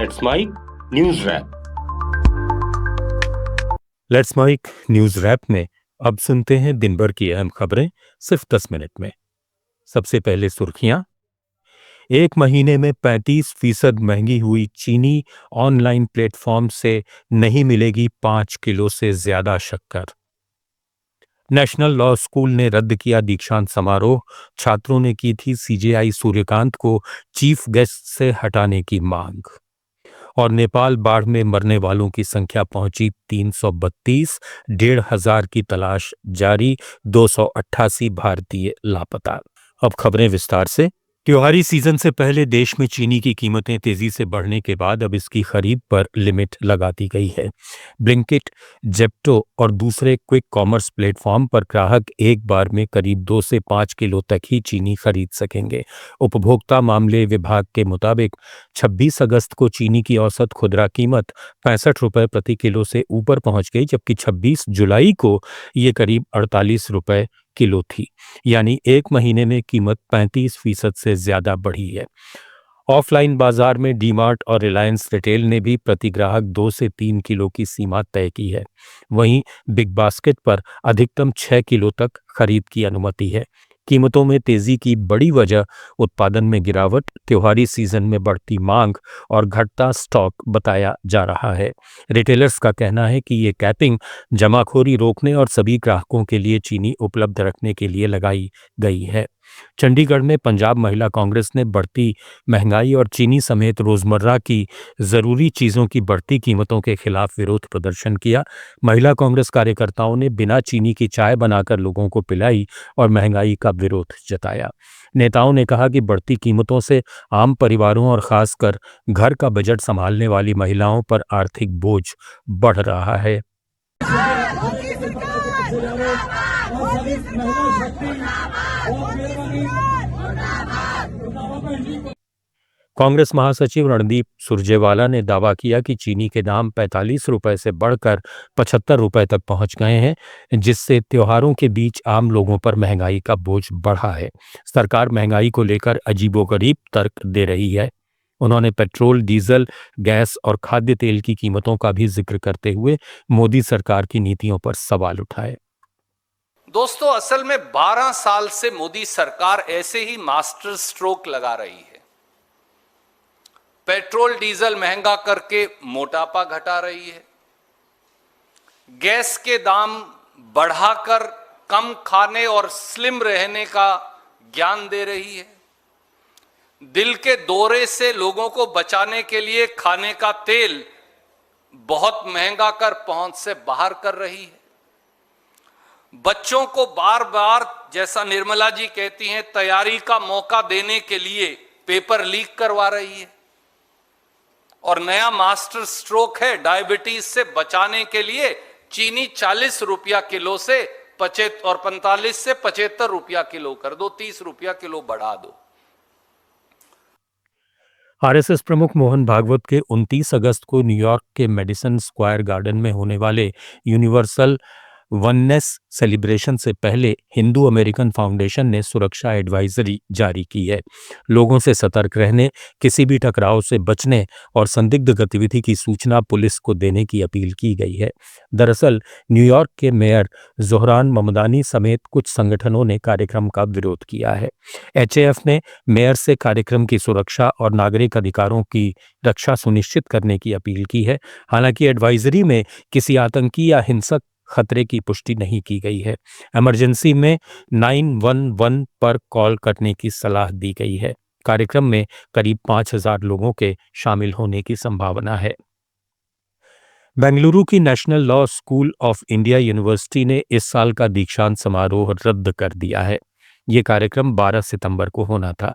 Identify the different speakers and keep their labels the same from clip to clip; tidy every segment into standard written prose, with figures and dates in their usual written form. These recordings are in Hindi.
Speaker 1: Let's mic news wrap.
Speaker 2: Let's mic news wrap में अब सुनते हैं दिन भर की अहम खबरें सिर्फ 10 मिनट में। सबसे पहले सुर्खियां। एक महीने में 35% महंगी हुई चीनी। ऑनलाइन प्लेटफॉर्म से नहीं मिलेगी 5 किलो से ज्यादा शक्कर। नेशनल लॉ स्कूल ने रद्द किया दीक्षांत समारोह। छात्रों ने की थी सीजेआई सूर्यकांत को चीफ गेस्ट से हटाने की मांग। और नेपाल बाढ़ में मरने वालों की संख्या पहुंची 332। 1,500 की तलाश जारी। 288 भारतीय लापता। अब खबरें विस्तार से। त्योहारी सीजन से पहले देश में चीनी की कीमतें तेजी से बढ़ने के बाद अब इसकी खरीद पर लिमिट लगा दी गई है। ब्लिंकिट, जेप्टो और दूसरे क्विक कॉमर्स प्लेटफॉर्म पर ग्राहक एक बार में करीब 2 से 5 किलो तक ही चीनी खरीद सकेंगे। उपभोक्ता मामले विभाग के मुताबिक 26 अगस्त को चीनी की औसत खुदरा कीमत 65 रुपये प्रति किलो से ऊपर पहुंच गई, जबकि 26 जुलाई को ये करीब 48 रुपये किलो थी। यानी एक महीने में कीमत 35% से ज्यादा बढ़ी है। ऑफलाइन बाजार में डीमार्ट और रिलायंस रिटेल ने भी प्रति ग्राहक 2 से 3 किलो की सीमा तय की है। वहीं बिग बास्केट पर अधिकतम 6 किलो तक खरीद की अनुमति है। कीमतों में तेजी की बड़ी वजह उत्पादन में गिरावट, त्योहारी सीजन में बढ़ती मांग और घटता स्टॉक बताया जा रहा है। रिटेलर्स का कहना है कि ये कैपिंग जमाखोरी रोकने और सभी ग्राहकों के लिए चीनी उपलब्ध रखने के लिए लगाई गई है। चंडीगढ़ में पंजाब महिला कांग्रेस ने बढ़ती महंगाई और चीनी समेत रोजमर्रा की जरूरी चीजों की बढ़ती कीमतों के खिलाफ विरोध प्रदर्शन किया। महिला कांग्रेस कार्यकर्ताओं ने बिना चीनी की चाय बनाकर लोगों को पिलाई और महंगाई का विरोध जताया। नेताओं ने कहा कि बढ़ती कीमतों से आम परिवारों और खासकर घर का बजट संभालने वाली महिलाओं पर आर्थिक बोझ बढ़ रहा है। कांग्रेस महासचिव रणदीप सुरजेवाला ने दावा किया कि चीनी के दाम 45 रुपए से बढ़कर 75 रुपए तक पहुंच गए हैं, जिससे त्योहारों के बीच आम लोगों पर महंगाई का बोझ बढ़ा है। सरकार महंगाई को लेकर अजीबोगरीब तर्क दे रही है। उन्होंने पेट्रोल, डीजल, गैस और खाद्य तेल की कीमतों का भी जिक्र करते हुए मोदी सरकार की नीतियों पर सवाल उठाए।
Speaker 3: दोस्तों, असल में 12 साल से मोदी सरकार ऐसे ही मास्टर स्ट्रोक लगा रही है। पेट्रोल डीजल महंगा करके मोटापा घटा रही है, गैस के दाम बढ़ाकर कम खाने और स्लिम रहने का ज्ञान दे रही है, दिल के दौरे से लोगों को बचाने के लिए खाने का तेल बहुत महंगा कर पहुंच से बाहर कर रही है, बच्चों को बार बार, जैसा निर्मला जी कहती हैं, तैयारी का मौका देने के लिए पेपर लीक करवा रही है। और नया मास्टर स्ट्रोक है, डायबिटीज से बचाने के लिए चीनी 40 रुपया किलो से 45 से 75 रुपया किलो कर दो, 30 रुपया किलो बढ़ा दो।
Speaker 2: आरएसएस प्रमुख मोहन भागवत के 29 अगस्त को न्यूयॉर्क के मेडिसन स्क्वायर गार्डन में होने वाले यूनिवर्सल वननेस सेलिब्रेशन से पहले हिंदू अमेरिकन फाउंडेशन ने सुरक्षा एडवाइजरी जारी की है। लोगों से सतर्क रहने, किसी भी टकराव से बचने और संदिग्ध गतिविधि की सूचना पुलिस को देने की अपील की गई है। दरअसल न्यूयॉर्क के मेयर जोहरान ममदानी समेत कुछ संगठनों ने कार्यक्रम का विरोध किया है। एचएएफ ने मेयर से कार्यक्रम की सुरक्षा और नागरिक अधिकारों की रक्षा सुनिश्चित करने की अपील की है। हालांकि एडवाइजरी में किसी आतंकी या हिंसक खतरे की पुष्टि नहीं की गई है। इमरजेंसी में 911 पर कॉल करने की सलाह दी गई है। कार्यक्रम में करीब 5,000 लोगों के शामिल होने की संभावना है। बेंगलुरु की national law school of India university ने इस साल का दीक्षांत समारोह रद्द कर दिया है। ये कार्यक्रम 12 सितंबर को होना था।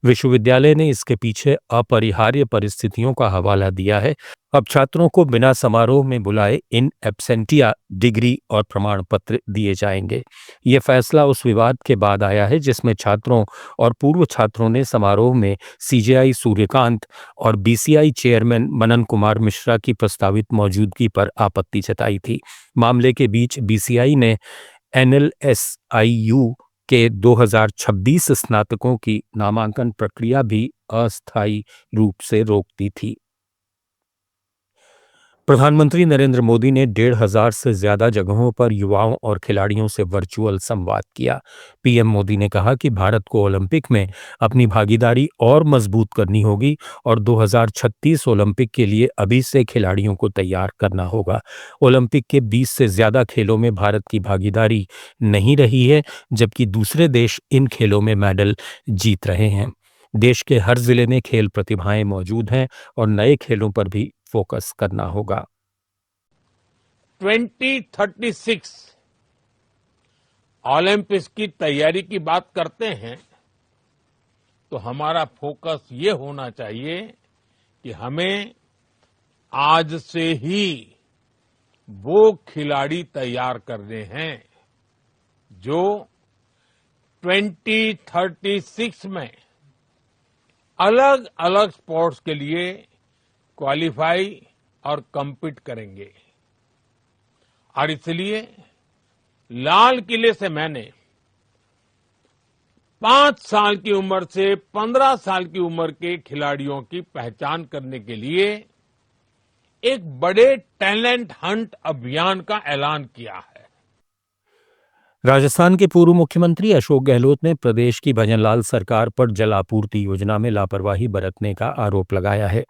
Speaker 2: विश्वविद्यालय ने इसके पीछे अपरिहार्य परिस्थितियों का हवाला दिया है। अब छात्रों को बिना समारोह में बुलाए इन एब्सेंटिया डिग्री और प्रमाण पत्र दिए जाएंगे। ये फैसला उस विवाद के बाद आया है जिसमें छात्रों और पूर्व छात्रों ने समारोह में सीजेआई सूर्यकांत और बीसीआई चेयरमैन मनन कुमार मिश्रा की प्रस्तावित मौजूदगी पर आपत्ति जताई थी। मामले के बीच बीसीआई ने एनएलएसआईयू के 2026 स्नातकों की नामांकन प्रक्रिया भी अस्थायी रूप से रोक दी थी। प्रधानमंत्री नरेंद्र मोदी ने 1,500 से ज्यादा जगहों पर युवाओं और खिलाड़ियों से वर्चुअल संवाद किया। पीएम मोदी ने कहा कि भारत को ओलंपिक में अपनी भागीदारी और मजबूत करनी होगी और 2036 ओलंपिक के लिए अभी से खिलाड़ियों को तैयार करना होगा। ओलंपिक के 20 से ज्यादा खेलों में भारत की भागीदारी नहीं रही है, जबकि दूसरे देश इन खेलों में मेडल जीत रहे हैं। देश के हर जिले में खेल प्रतिभाएं मौजूद हैं और नए खेलों पर भी फोकस करना होगा।
Speaker 4: 2036 ओलंपिक्स की तैयारी की बात करते हैं तो हमारा फोकस ये होना चाहिए कि हमें आज से ही वो खिलाड़ी तैयार करने हैं जो 2036 में अलग अलग स्पोर्ट्स के लिए क्वालिफाई और कम्पीट करेंगे। और इसलिए लाल किले से मैंने 5 साल की उम्र से 15 साल की उम्र के खिलाड़ियों की पहचान करने के लिए एक बड़े टैलेंट हंट अभियान का ऐलान किया है।
Speaker 2: राजस्थान के पूर्व मुख्यमंत्री अशोक गहलोत ने प्रदेश की भजनलाल सरकार पर जल आपूर्ति योजना में लापरवाही बरतने का आरोप लगाया है।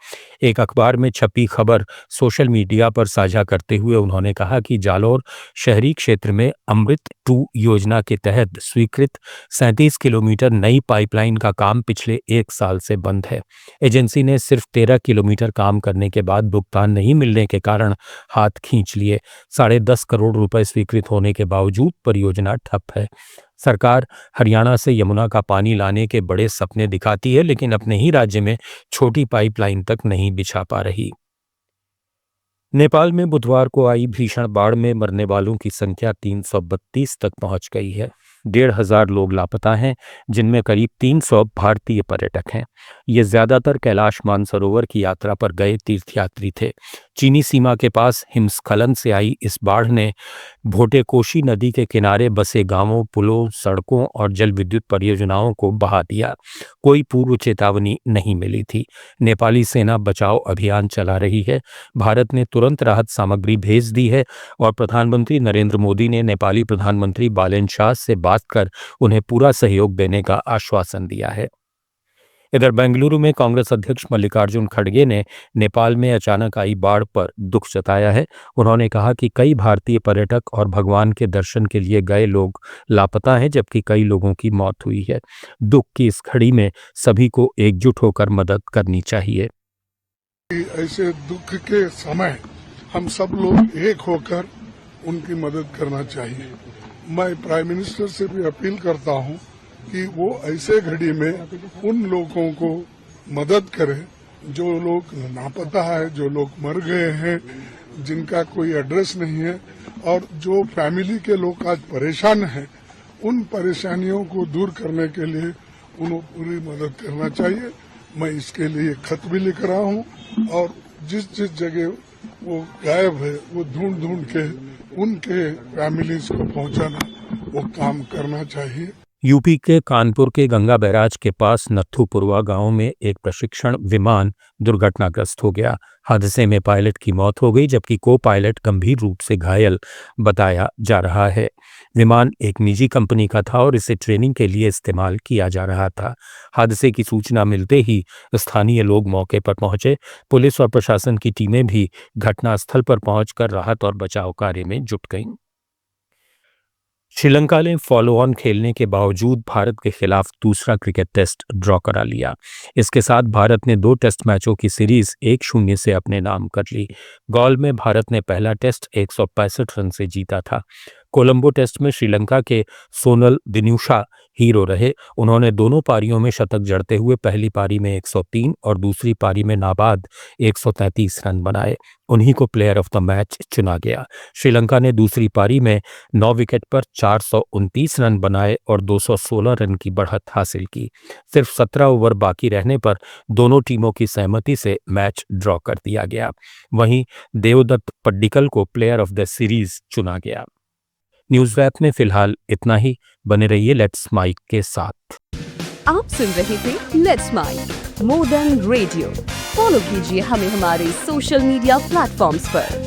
Speaker 2: एक अखबार में छपी खबर सोशल मीडिया पर साझा करते हुए उन्होंने कहा कि जालौर शहरी क्षेत्र में अमृत 2 योजना के तहत स्वीकृत 37 किलोमीटर नई पाइपलाइन का काम पिछले 1 साल से बंद है। एजेंसी ने सिर्फ 13 किलोमीटर काम करने के बाद भुगतान नहीं मिलने के कारण हाथ खींच लिए। 10.5 करोड़ रुपए स्वीकृत होने के बावजूद परियोजना ठप है। सरकार हरियाणा से यमुना का पानी लाने के बड़े सपने दिखाती है, लेकिन अपने ही राज्य में छोटी पाइपलाइन तक नहीं बिछा पा रही। नेपाल में बुधवार को आई भीषण बाढ़ में मरने वालों की संख्या 332 तक पहुंच गई है। 1,500 लोग लापता हैं, जिनमें करीब 300 भारतीय पर्यटक हैं। ये ज्यादातर कैलाश मानसरोवर की यात्रा पर गए तीर्थयात्री थे। चीनी सीमा के पास हिमस्खलन से आई इस बाढ़ ने भोटेकोशी नदी के किनारे बसे गांवों, पुलों, सड़कों और जल विद्युत परियोजनाओं को बहा दिया। कोई पूर्व चेतावनी नहीं मिली थी। नेपाली सेना बचाव अभियान चला रही है। भारत ने तुरंत राहत सामग्री भेज दी है और प्रधानमंत्री नरेंद्र मोदी ने नेपाली प्रधानमंत्री बालेन शाह से बात कर उन्हें पूरा सहयोग देने का आश्वासन दिया है। इधर बेंगलुरु में कांग्रेस अध्यक्ष मल्लिकार्जुन खड़गे ने नेपाल में अचानक आई बाढ़ पर दुख जताया है। उन्होंने कहा कि कई भारतीय पर्यटक और भगवान के दर्शन के लिए गए लोग लापता हैं, जबकि कई लोगों की मौत हुई है। दुख की इस घड़ी में सभी को एकजुट होकर मदद करनी चाहिए।
Speaker 5: ऐसे दुख के समय हम सब लोग एक होकर उनकी मदद करना चाहिए। मैं प्राइम मिनिस्टर से भी अपील करता हूं कि वो ऐसे घड़ी में उन लोगों को मदद करें जो लोग लापता है, जो लोग मर गए हैं, जिनका कोई एड्रेस नहीं है, और जो फैमिली के लोग आज परेशान हैं, उन परेशानियों को दूर करने के लिए उन्हें पूरी मदद करना चाहिए। मैं इसके लिए खत भी लिख रहा हूं और जिस जिस जगह वो गायब है वो ढूंढ ढूंढ के उनके फैमिलीज को पहुंचाना वो काम करना चाहिए।
Speaker 2: यूपी के कानपुर के गंगा बैराज के पास नत्थुपुरवा गांव में एक प्रशिक्षण विमान दुर्घटनाग्रस्त हो गया। हादसे में पायलट की मौत हो गई, जबकि को पायलट गंभीर रूप से घायल बताया जा रहा है। विमान एक निजी कंपनी का था और इसे ट्रेनिंग के लिए इस्तेमाल किया जा रहा था। हादसे की सूचना मिलते ही स्थानीय लोग मौके पर पहुंचे। पुलिस और प्रशासन की टीमें भी घटनास्थल पर पहुंचकर राहत और बचाव कार्य में जुट गईं। श्रीलंका ने फॉलो ऑन खेलने के बावजूद भारत के खिलाफ दूसरा क्रिकेट टेस्ट ड्रॉ करा लिया। इसके साथ भारत ने 2 टेस्ट मैचों की सीरीज 1-0 से अपने नाम कर ली। गॉल में भारत ने पहला टेस्ट 165 रन से जीता था। कोलंबो टेस्ट में श्रीलंका के सोनल दिनुशा हीरो रहे। उन्होंने दोनों पारियों में शतक जड़ते हुए पहली पारी में 103 और दूसरी पारी में नाबाद 133 रन बनाए। उन्हीं को प्लेयर ऑफ द मैच चुना गया। श्रीलंका ने दूसरी पारी में 9 विकेट पर 429 रन बनाए और 216 रन की बढ़त हासिल की। सिर्फ 17 ओवर बाकी रहने पर दोनों टीमों की सहमति से मैच ड्रॉ कर दिया गया। वहीं देवदत्त पड्डिकल को प्लेयर ऑफ द सीरीज चुना गया। न्यूज रैप में फिलहाल इतना ही। बने रहिए लेट्स माइक के साथ।
Speaker 6: आप सुन रहे थे let's mic more than radio. Follow कीजिए हमें हमारे सोशल मीडिया प्लेटफॉर्म्स पर।